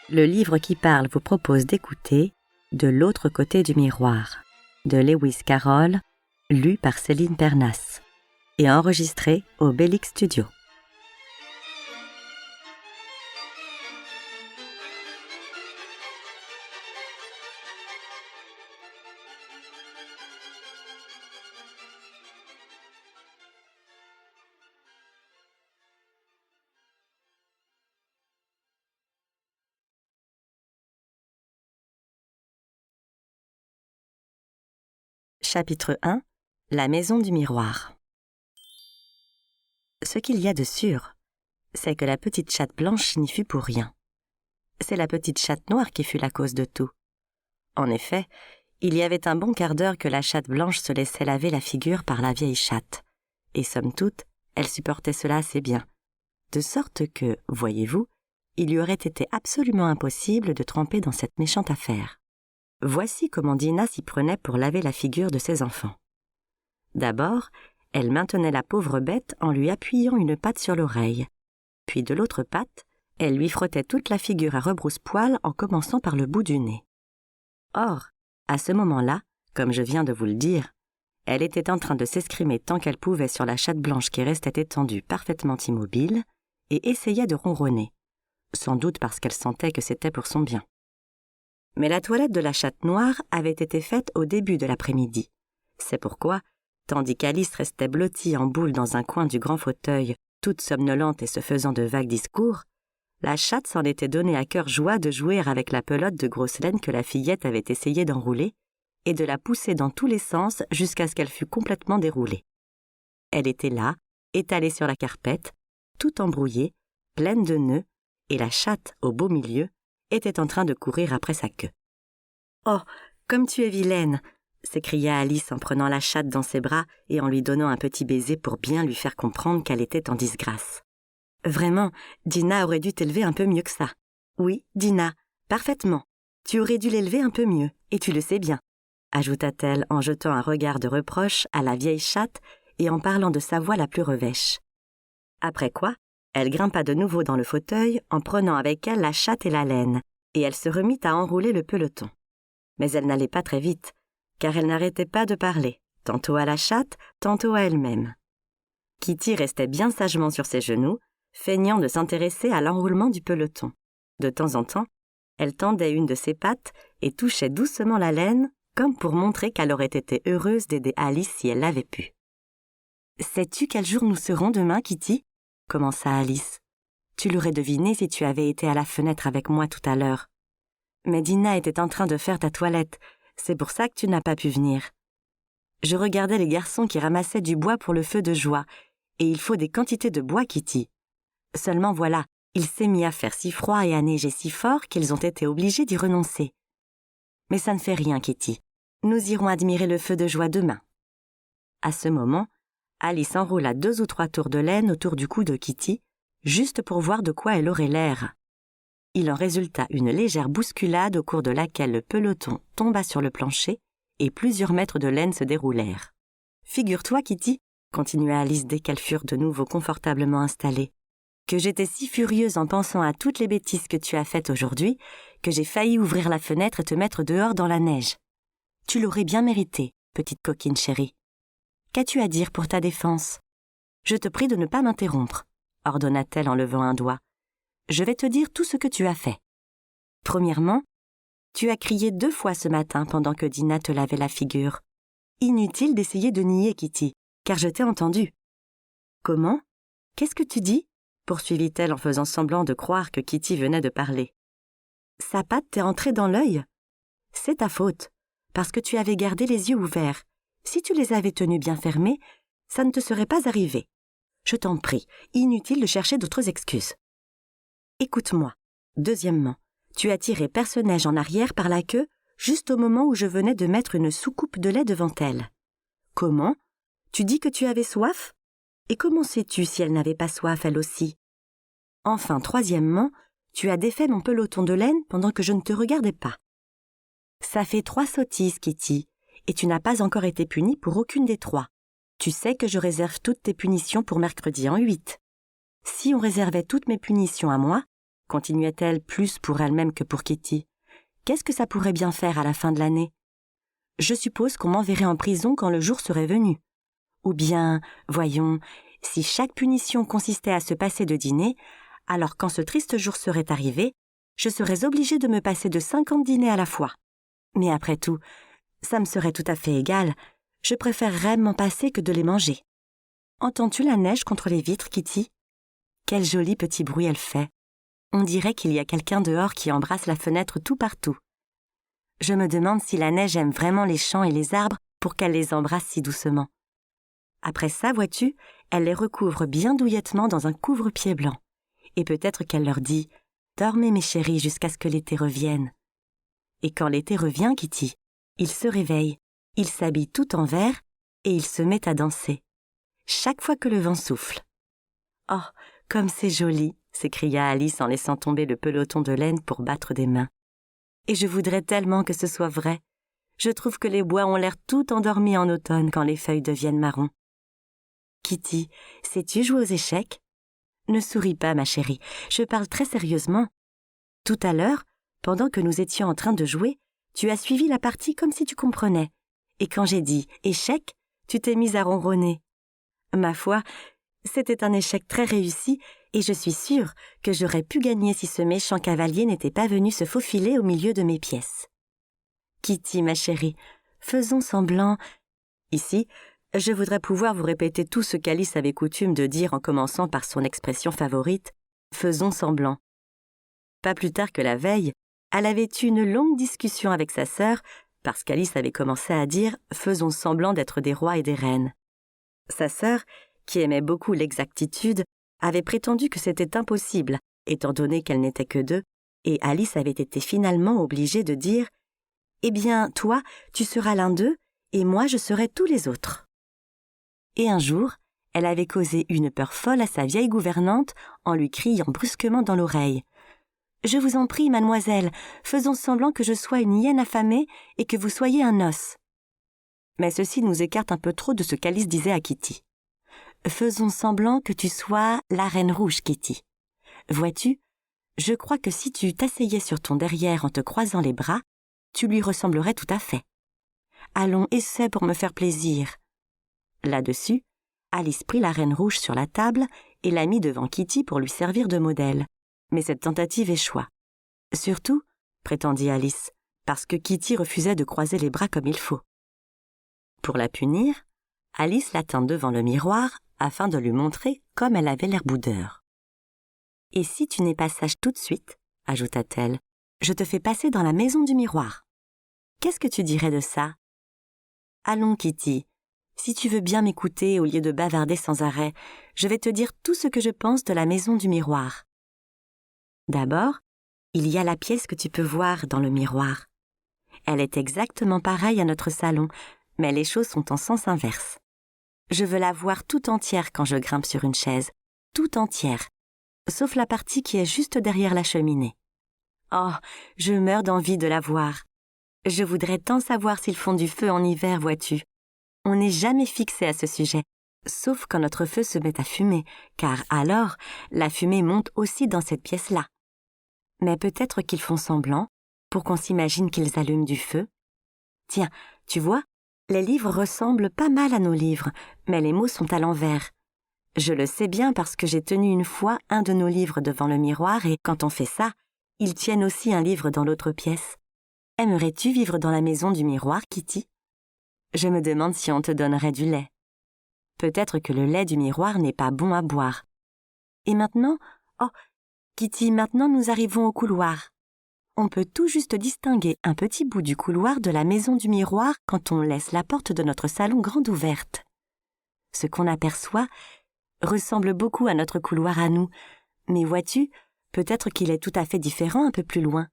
Le livre qui parle vous propose d'écouter De l'autre côté du miroir de Lewis Carroll, lu par Céline Pernas et enregistré au Bélix Studio. Chapitre 1 – La maison du miroir. Ce qu'il y a de sûr, c'est que la petite chatte blanche n'y fut pour rien. C'est la petite chatte noire qui fut la cause de tout. En effet, il y avait un bon quart d'heure que la chatte blanche se laissait laver la figure par la vieille chatte, et somme toute, elle supportait cela assez bien, de sorte que, voyez-vous, il lui aurait été absolument impossible de tremper dans cette méchante affaire. Voici comment Dinah s'y prenait pour laver la figure de ses enfants. D'abord, elle maintenait la pauvre bête en lui appuyant une patte sur l'oreille. Puis de l'autre patte, elle lui frottait toute la figure à rebrousse-poil en commençant par le bout du nez. Or, à ce moment-là, comme je viens de vous le dire, elle était en train de s'escrimer tant qu'elle pouvait sur la chatte blanche qui restait étendue parfaitement immobile et essayait de ronronner, sans doute parce qu'elle sentait que c'était pour son bien. Mais la toilette de la chatte noire avait été faite au début de l'après-midi. C'est pourquoi, tandis qu'Alice restait blottie en boule dans un coin du grand fauteuil, toute somnolente et se faisant de vagues discours, la chatte s'en était donnée à cœur joie de jouer avec la pelote de grosse laine que la fillette avait essayé d'enrouler et de la pousser dans tous les sens jusqu'à ce qu'elle fût complètement déroulée. Elle était là, étalée sur la carpette, toute embrouillée, pleine de nœuds, et la chatte, au beau milieu, était en train de courir après sa queue. « Oh, comme tu es vilaine !» s'écria Alice en prenant la chatte dans ses bras et en lui donnant un petit baiser pour bien lui faire comprendre qu'elle était en disgrâce. « Vraiment, Dinah aurait dû t'élever un peu mieux que ça. Oui, Dinah, parfaitement. Tu aurais dû l'élever un peu mieux, et tu le sais bien, » ajouta-t-elle en jetant un regard de reproche à la vieille chatte et en parlant de sa voix la plus revêche. Après quoi, elle grimpa de nouveau dans le fauteuil en prenant avec elle la chatte et la laine, et elle se remit à enrouler le peloton. Mais elle n'allait pas très vite, car elle n'arrêtait pas de parler, tantôt à la chatte, tantôt à elle-même. Kitty restait bien sagement sur ses genoux, feignant de s'intéresser à l'enroulement du peloton. De temps en temps, elle tendait une de ses pattes et touchait doucement la laine, comme pour montrer qu'elle aurait été heureuse d'aider Alice si elle l'avait pu. « Sais-tu quel jour nous serons demain, Kitty ?» commença Alice. « Tu l'aurais deviné si tu avais été à la fenêtre avec moi tout à l'heure. Mais Dinah était en train de faire ta toilette, c'est pour ça que tu n'as pas pu venir. Je regardais les garçons qui ramassaient du bois pour le feu de joie, et il faut des quantités de bois, Kitty. Seulement voilà, il s'est mis à faire si froid et à neiger si fort qu'ils ont été obligés d'y renoncer. Mais ça ne fait rien, Kitty. Nous irons admirer le feu de joie demain. » À ce moment, Alice enroula 2 ou 3 tours de laine autour du cou de Kitty, juste pour voir de quoi elle aurait l'air. Il en résulta une légère bousculade au cours de laquelle le peloton tomba sur le plancher et plusieurs mètres de laine se déroulèrent. « Figure-toi, Kitty, » continua Alice dès qu'elles furent de nouveau confortablement installées, « que j'étais si furieuse en pensant à toutes les bêtises que tu as faites aujourd'hui que j'ai failli ouvrir la fenêtre et te mettre dehors dans la neige. Tu l'aurais bien mérité, petite coquine chérie. Qu'as-tu à dire pour ta défense ? Je te prie de ne pas m'interrompre, » ordonna-t-elle en levant un doigt. « Je vais te dire tout ce que tu as fait. Premièrement, tu as crié 2 fois ce matin pendant que Dinah te lavait la figure. Inutile d'essayer de nier, Kitty, car je t'ai entendu. »« Comment ? Qu'est-ce que tu dis ?» poursuivit-elle en faisant semblant de croire que Kitty venait de parler. « Sa patte t'est entrée dans l'œil ? C'est ta faute, parce que tu avais gardé les yeux ouverts. Si tu les avais tenus bien fermés, ça ne te serait pas arrivé. Je t'en prie, inutile de chercher d'autres excuses. Écoute-moi. Deuxièmement, tu as tiré Perce-Neige en arrière par la queue juste au moment où je venais de mettre une soucoupe de lait devant elle. Comment ? Tu dis que tu avais soif ? Et comment sais-tu si elle n'avait pas soif elle aussi ? Enfin, troisièmement, tu as défait mon peloton de laine pendant que je ne te regardais pas. Ça fait 3 sottises, Kitty, et tu n'as pas encore été punie pour aucune des 3. Tu sais que je réserve toutes tes punitions pour mercredi en 8. Si on réservait toutes mes punitions à moi, continuait-elle plus pour elle-même que pour Kitty. Qu'est-ce que ça pourrait bien faire à la fin de l'année? Je suppose qu'on m'enverrait en prison quand le jour serait venu. Ou bien, voyons, si chaque punition consistait à se passer de dîner, alors quand ce triste jour serait arrivé, je serais obligée de me passer de 50 dîners à la fois. Mais après tout, ça me serait tout à fait égal. Je préférerais m'en passer que de les manger. Entends-tu la neige contre les vitres, Kitty? Quel joli petit bruit elle fait. On dirait qu'il y a quelqu'un dehors qui embrasse la fenêtre tout partout. Je me demande si la neige aime vraiment les champs et les arbres pour qu'elle les embrasse si doucement. Après ça, vois-tu, elle les recouvre bien douillettement dans un couvre-pied blanc. Et peut-être qu'elle leur dit « Dormez mes chéris jusqu'à ce que l'été revienne ». Et quand l'été revient, Kitty, il se réveille, il s'habille tout en vert et il se met à danser. Chaque fois que le vent souffle. « Oh, comme c'est joli !» s'écria Alice en laissant tomber le peloton de laine pour battre des mains. « Et je voudrais tellement que ce soit vrai. Je trouve que les bois ont l'air tout endormis en automne quand les feuilles deviennent marron. » Kitty, sais-tu jouer aux échecs? Ne souris pas, ma chérie, je parle très sérieusement. Tout à l'heure, pendant que nous étions en train de jouer, tu as suivi la partie comme si tu comprenais. Et quand j'ai dit « échec », tu t'es mise à ronronner. Ma foi, c'était un échec très réussi et je suis sûre que j'aurais pu gagner si ce méchant cavalier n'était pas venu se faufiler au milieu de mes pièces. Kitty, ma chérie, faisons semblant. Ici, je voudrais pouvoir vous répéter tout ce qu'Alice avait coutume de dire en commençant par son expression favorite, « faisons semblant ». Pas plus tard que la veille, elle avait eu une longue discussion avec sa sœur parce qu'Alice avait commencé à dire « faisons semblant d'être des rois et des reines ». Sa sœur, qui aimait beaucoup l'exactitude, avait prétendu que c'était impossible, étant donné qu'elles n'étaient que deux, et Alice avait été finalement obligée de dire « Eh bien, toi, tu seras l'un d'eux, et moi, je serai tous les autres. » Et un jour, elle avait causé une peur folle à sa vieille gouvernante en lui criant brusquement dans l'oreille « Je vous en prie, mademoiselle, faisons semblant que je sois une hyène affamée et que vous soyez un os. » Mais ceci nous écarte un peu trop de ce qu'Alice disait à Kitty. « Faisons semblant que tu sois la reine rouge, Kitty. Vois-tu, je crois que si tu t'asseyais sur ton derrière en te croisant les bras, tu lui ressemblerais tout à fait. Allons, essaie pour me faire plaisir. » Là-dessus, Alice prit la reine rouge sur la table et la mit devant Kitty pour lui servir de modèle. Mais cette tentative échoua. Surtout, prétendit Alice, parce que Kitty refusait de croiser les bras comme il faut. Pour la punir, Alice la tint devant le miroir afin de lui montrer comme elle avait l'air boudeur. « Et si tu n'es pas sage tout de suite, ajouta-t-elle, je te fais passer dans la maison du miroir. Qu'est-ce que tu dirais de ça? Allons, Kitty, si tu veux bien m'écouter au lieu de bavarder sans arrêt, je vais te dire tout ce que je pense de la maison du miroir. D'abord, il y a la pièce que tu peux voir dans le miroir. Elle est exactement pareille à notre salon, mais les choses sont en sens inverse. Je veux la voir tout entière quand je grimpe sur une chaise, tout entière, sauf la partie qui est juste derrière la cheminée. Oh, je meurs d'envie de la voir. Je voudrais tant savoir s'ils font du feu en hiver, vois-tu. On n'est jamais fixé à ce sujet, sauf quand notre feu se met à fumer, car alors, la fumée monte aussi dans cette pièce-là. Mais peut-être qu'ils font semblant, pour qu'on s'imagine qu'ils allument du feu. Tiens, tu vois, les livres ressemblent pas mal à nos livres, mais les mots sont à l'envers. Je le sais bien parce que j'ai tenu une fois un de nos livres devant le miroir et quand on fait ça, ils tiennent aussi un livre dans l'autre pièce. Aimerais-tu vivre dans la maison du miroir, Kitty? Je me demande si on te donnerait du lait. Peut-être que le lait du miroir n'est pas bon à boire. Et maintenant, oh, Kitty, maintenant nous arrivons au couloir. On peut tout juste distinguer un petit bout du couloir de la maison du miroir quand on laisse la porte de notre salon grande ouverte. Ce qu'on aperçoit ressemble beaucoup à notre couloir à nous, mais vois-tu, peut-être qu'il est tout à fait différent un peu plus loin.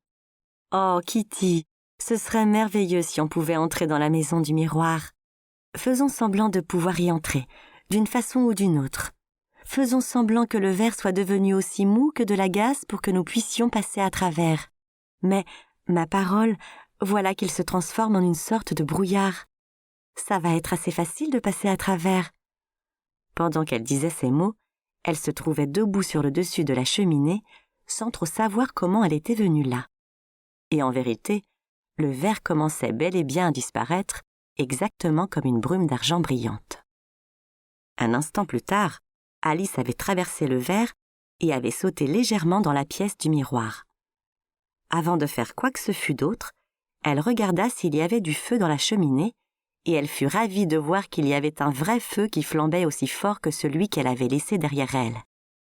Oh, Kitty, ce serait merveilleux si on pouvait entrer dans la maison du miroir. Faisons semblant de pouvoir y entrer, d'une façon ou d'une autre. Faisons semblant que le verre soit devenu aussi mou que de la gaze pour que nous puissions passer à travers. Mais, ma parole, voilà qu'il se transforme en une sorte de brouillard. Ça va être assez facile de passer à travers. Pendant qu'elle disait ces mots, elle se trouvait debout sur le dessus de la cheminée, sans trop savoir comment elle était venue là. Et en vérité, le verre commençait bel et bien à disparaître, exactement comme une brume d'argent brillante. Un instant plus tard, Alice avait traversé le verre et avait sauté légèrement dans la pièce du miroir. Avant de faire quoi que ce fût d'autre, elle regarda s'il y avait du feu dans la cheminée, et elle fut ravie de voir qu'il y avait un vrai feu qui flambait aussi fort que celui qu'elle avait laissé derrière elle.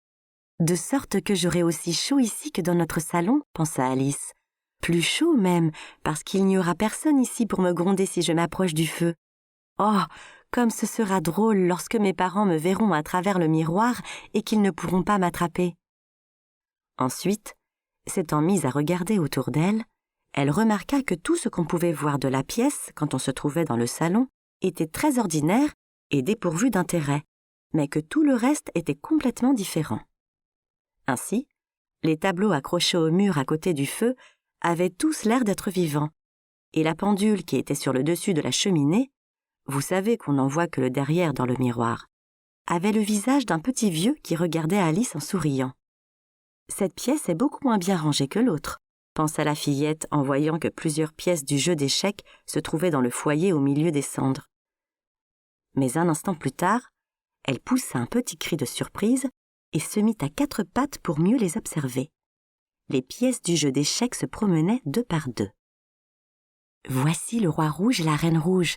« De sorte que j'aurai aussi chaud ici que dans notre salon, pensa Alice. Plus chaud même, parce qu'il n'y aura personne ici pour me gronder si je m'approche du feu. Oh, comme ce sera drôle lorsque mes parents me verront à travers le miroir et qu'ils ne pourront pas m'attraper. » Ensuite, s'étant mise à regarder autour d'elle, elle remarqua que tout ce qu'on pouvait voir de la pièce quand on se trouvait dans le salon était très ordinaire et dépourvu d'intérêt, mais que tout le reste était complètement différent. Ainsi, les tableaux accrochés au mur à côté du feu avaient tous l'air d'être vivants, et la pendule qui était sur le dessus de la cheminée, vous savez qu'on n'en voit que le derrière dans le miroir, avait le visage d'un petit vieux qui regardait Alice en souriant. « Cette pièce est beaucoup moins bien rangée que l'autre, » pensa la fillette en voyant que plusieurs pièces du jeu d'échecs se trouvaient dans le foyer au milieu des cendres. Mais un instant plus tard, elle poussa un petit cri de surprise et se mit à quatre pattes pour mieux les observer. Les pièces du jeu d'échecs se promenaient deux par deux. « Voici le roi rouge et la reine rouge, »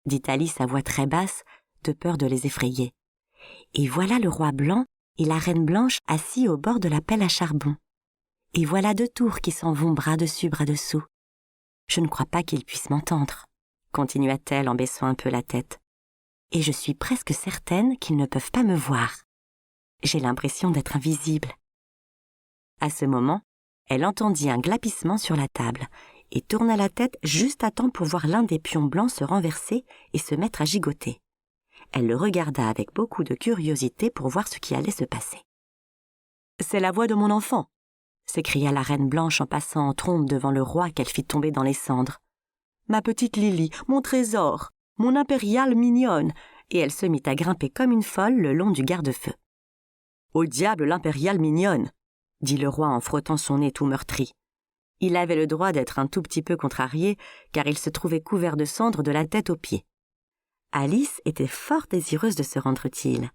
dit Alice à voix très basse, de peur de les effrayer. « Et voilà le roi blanc et la reine blanche assis au bord de la pelle à charbon. Et voilà deux tours qui s'en vont bras dessus, bras dessous. Je ne crois pas qu'ils puissent m'entendre, » continua-t-elle en baissant un peu la tête. « Et je suis presque certaine qu'ils ne peuvent pas me voir. J'ai l'impression d'être invisible. » À ce moment, elle entendit un glapissement sur la table et tourna la tête juste à temps pour voir l'un des pions blancs se renverser et se mettre à gigoter. Elle le regarda avec beaucoup de curiosité pour voir ce qui allait se passer. « C'est la voix de mon enfant !» s'écria la reine blanche en passant en trombe devant le roi qu'elle fit tomber dans les cendres. « Ma petite Lily, mon trésor, mon impériale mignonne !» Et elle se mit à grimper comme une folle le long du garde-feu. « Au diable l'impériale mignonne !» dit le roi en frottant son nez tout meurtri. Il avait le droit d'être un tout petit peu contrarié, car il se trouvait couvert de cendres de la tête aux pieds. Alice était fort désireuse de se rendre utile.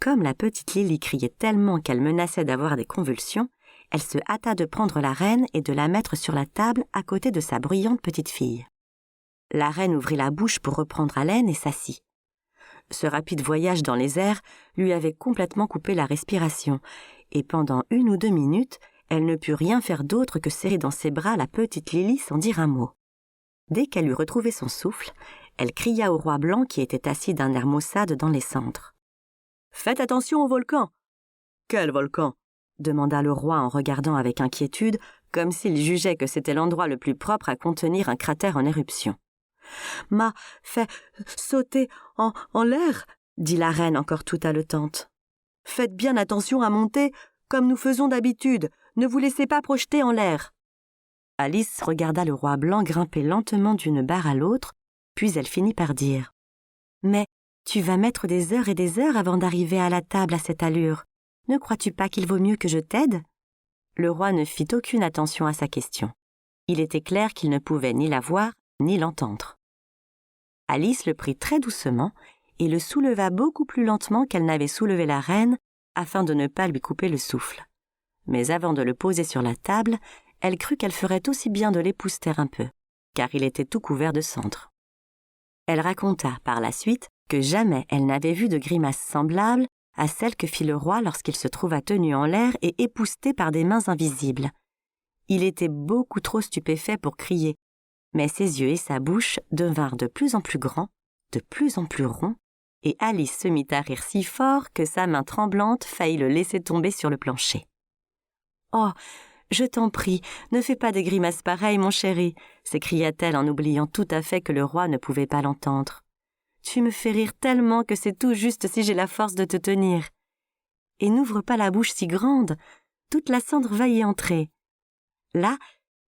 Comme la petite Lily criait tellement qu'elle menaçait d'avoir des convulsions, elle se hâta de prendre la reine et de la mettre sur la table à côté de sa bruyante petite fille. La reine ouvrit la bouche pour reprendre haleine et s'assit. Ce rapide voyage dans les airs lui avait complètement coupé la respiration, et pendant 1 ou 2 minutes, elle ne put rien faire d'autre que serrer dans ses bras la petite Lily sans dire un mot. Dès qu'elle eut retrouvé son souffle, elle cria au roi blanc qui était assis d'un air maussade dans les cendres. « Faites attention au volcan !»« Quel volcan ?» demanda le roi en regardant avec inquiétude, comme s'il jugeait que c'était l'endroit le plus propre à contenir un cratère en éruption. « M'a fait sauter en l'air !» dit la reine encore tout haletante. « Faites bien attention à monter, comme nous faisons d'habitude, ne vous laissez pas projeter en l'air. » Alice regarda le roi blanc grimper lentement d'une barre à l'autre, puis elle finit par dire « Mais tu vas mettre des heures et des heures avant d'arriver à la table à cette allure. Ne crois-tu pas qu'il vaut mieux que je t'aide ?» Le roi ne fit aucune attention à sa question. Il était clair qu'il ne pouvait ni la voir ni l'entendre. Alice le prit très doucement et le souleva beaucoup plus lentement qu'elle n'avait soulevé la reine afin de ne pas lui couper le souffle. Mais avant de le poser sur la table, elle crut qu'elle ferait aussi bien de l'épousseter un peu, car il était tout couvert de cendres. Elle raconta par la suite que jamais elle n'avait vu de grimace semblable à celle que fit le roi lorsqu'il se trouva tenu en l'air et épousseté par des mains invisibles. Il était beaucoup trop stupéfait pour crier, mais ses yeux et sa bouche devinrent de plus en plus grands, de plus en plus ronds, et Alice se mit à rire si fort que sa main tremblante faillit le laisser tomber sur le plancher. « Oh, je t'en prie, ne fais pas des grimaces pareilles, mon chéri !» s'écria-t-elle en oubliant tout à fait que le roi ne pouvait pas l'entendre. « Tu me fais rire tellement que c'est tout juste si j'ai la force de te tenir. Et n'ouvre pas la bouche si grande, toute la cendre va y entrer. Là,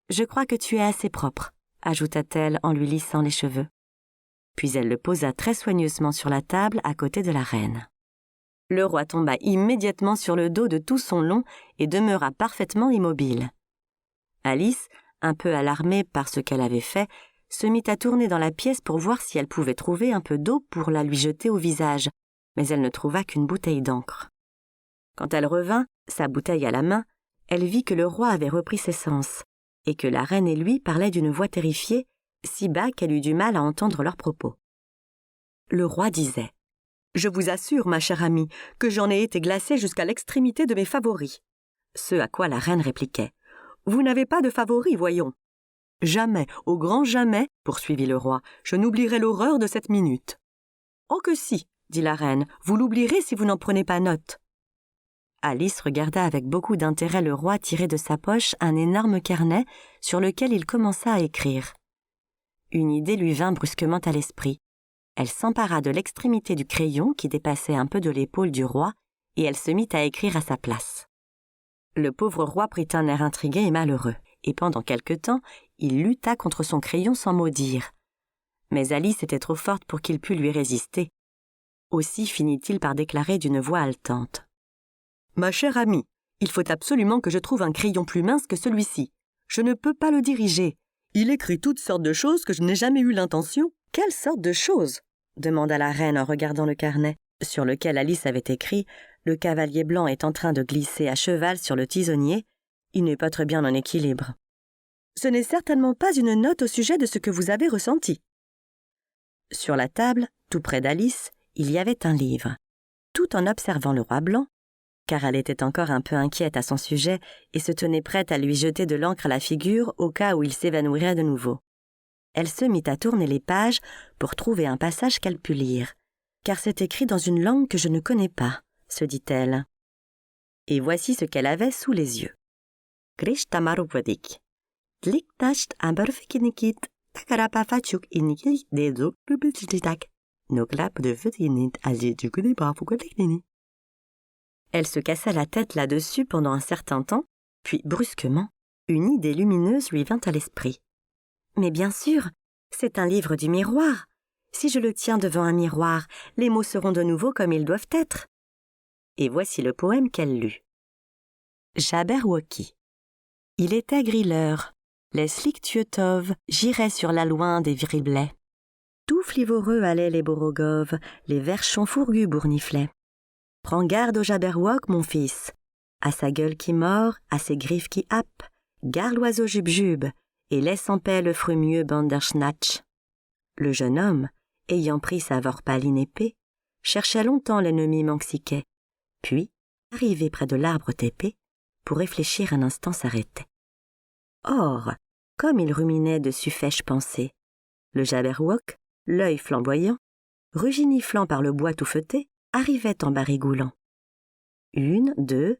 je crois que tu es assez propre, » ajouta-t-elle en lui lissant les cheveux. Puis elle le posa très soigneusement sur la table à côté de la reine. Le roi tomba immédiatement sur le dos de tout son long et demeura parfaitement immobile. Alice, un peu alarmée par ce qu'elle avait fait, se mit à tourner dans la pièce pour voir si elle pouvait trouver un peu d'eau pour la lui jeter au visage, mais elle ne trouva qu'une bouteille d'encre. Quand elle revint, sa bouteille à la main, elle vit que le roi avait repris ses sens, et que la reine et lui parlaient d'une voix terrifiée, si bas qu'elle eut du mal à entendre leurs propos. Le roi disait « Je vous assure, ma chère amie, que j'en ai été glacé jusqu'à l'extrémité de mes favoris. » Ce à quoi la reine répliquait « Vous n'avez pas de favoris, voyons. »« Jamais, au grand jamais, poursuivit le roi, je n'oublierai l'horreur de cette minute. »« Oh que si, dit la reine, vous l'oublierez si vous n'en prenez pas note. » Alice regarda avec beaucoup d'intérêt le roi tirer de sa poche un énorme carnet sur lequel il commença à écrire. Une idée lui vint brusquement à l'esprit. Elle s'empara de l'extrémité du crayon qui dépassait un peu de l'épaule du roi et elle se mit à écrire à sa place. Le pauvre roi prit un air intrigué et malheureux, et pendant quelque temps, il lutta contre son crayon sans mot dire. Mais Alice était trop forte pour qu'il pût lui résister. Aussi finit-il par déclarer d'une voix haletante. « Ma chère amie, il faut absolument que je trouve un crayon plus mince que celui-ci. Je ne peux pas le diriger. Il écrit toutes sortes de choses que je n'ai jamais eu l'intention. »« Quelle sorte de choses ?» demanda la reine en regardant le carnet, sur lequel Alice avait écrit « Le cavalier blanc est en train de glisser à cheval sur le tisonnier. Il n'est pas très bien en équilibre. »« Ce n'est certainement pas une note au sujet de ce que vous avez ressenti. » Sur la table, tout près d'Alice, il y avait un livre. Tout en observant le roi blanc, car elle était encore un peu inquiète à son sujet et se tenait prête à lui jeter de l'encre à la figure au cas où il s'évanouirait de nouveau. Elle se mit à tourner les pages pour trouver un passage qu'elle pût lire, car c'est écrit dans une langue que je ne connais pas, se dit-elle. Et voici ce qu'elle avait sous les yeux. Krishtamarupadik. Tliktasht ambarfikinikit, takarapafachuk inikit dedo rubetitak. Noklap de fetinit alidukunibrafukoteknini. Elle se cassa la tête là-dessus pendant un certain temps, puis brusquement, une idée lumineuse lui vint à l'esprit. Mais bien sûr, c'est un livre du miroir. Si je le tiens devant un miroir, les mots seront de nouveau comme ils doivent être. Et voici le poème qu'elle lut. Jabberwocky. Il était grilleur. Les sliktuetov giraient sur la loin des vriblets. Tout flivoreux allaient les borogoves, les verchons fourgus bourniflaient. Prends garde au Jabberwock, mon fils. À sa gueule qui mord, à ses griffes qui happent, gare l'oiseau jube-jube, et laisse en paix le frumieux Banderschnatch. Le jeune homme, ayant pris sa vorpaline épée, cherchait longtemps l'ennemi manxiquet, puis, arrivé près de l'arbre tépé, pour réfléchir un instant s'arrêtait. Or, comme il ruminait de suffiches pensées, le Jabberwock, l'œil flamboyant, ruginiflant par le bois tout feuté, arrivait en barigoulant. Une, deux,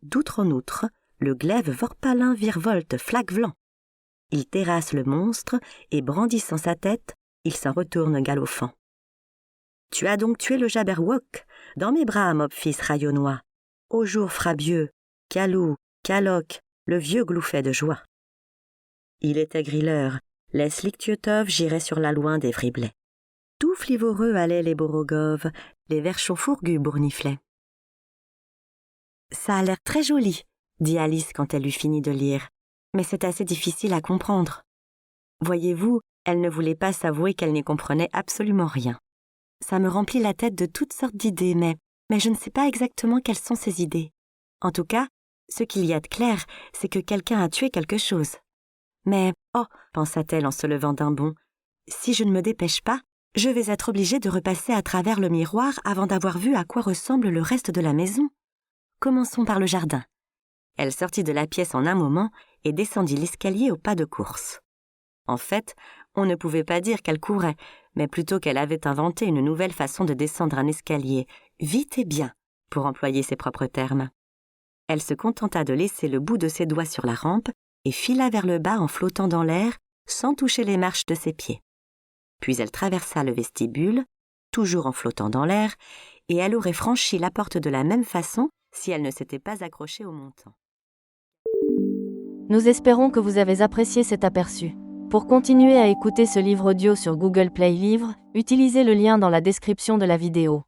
d'outre en outre, le glaive vorpalin virevolte flaque-vlant. Il terrasse le monstre, et brandissant sa tête, il s'en retourne galopant. Tu as donc tué le Jabberwock, dans mes bras, mopfils rayonnois. Au jour frabieux, Calou, Caloc, le vieux glouffait de joie. Il était grilleur, les sliktuetov giraient sur la loin des vriblets. Tout flivoreux allaient les borogoves, les verchons fourgus bourniflaient. Ça a l'air très joli, dit Alice quand elle eut fini de lire, mais c'est assez difficile à comprendre. Voyez-vous, elle ne voulait pas s'avouer qu'elle n'y comprenait absolument rien. Ça me remplit la tête de toutes sortes d'idées, mais je ne sais pas exactement quelles sont ces idées. En tout cas, ce qu'il y a de clair, c'est que quelqu'un a tué quelque chose. Mais, oh, pensa-t-elle en se levant d'un bond, si je ne me dépêche pas, je vais être obligée de repasser à travers le miroir avant d'avoir vu à quoi ressemble le reste de la maison. Commençons par le jardin. Elle sortit de la pièce en un moment et descendit l'escalier au pas de course. En fait, on ne pouvait pas dire qu'elle courait, mais plutôt qu'elle avait inventé une nouvelle façon de descendre un escalier, vite et bien, pour employer ses propres termes. Elle se contenta de laisser le bout de ses doigts sur la rampe et fila vers le bas en flottant dans l'air, sans toucher les marches de ses pieds. Puis elle traversa le vestibule, toujours en flottant dans l'air, et elle aurait franchi la porte de la même façon si elle ne s'était pas accrochée au montant. Nous espérons que vous avez apprécié cet aperçu. Pour continuer à écouter ce livre audio sur Google Play Livres, utilisez le lien dans la description de la vidéo.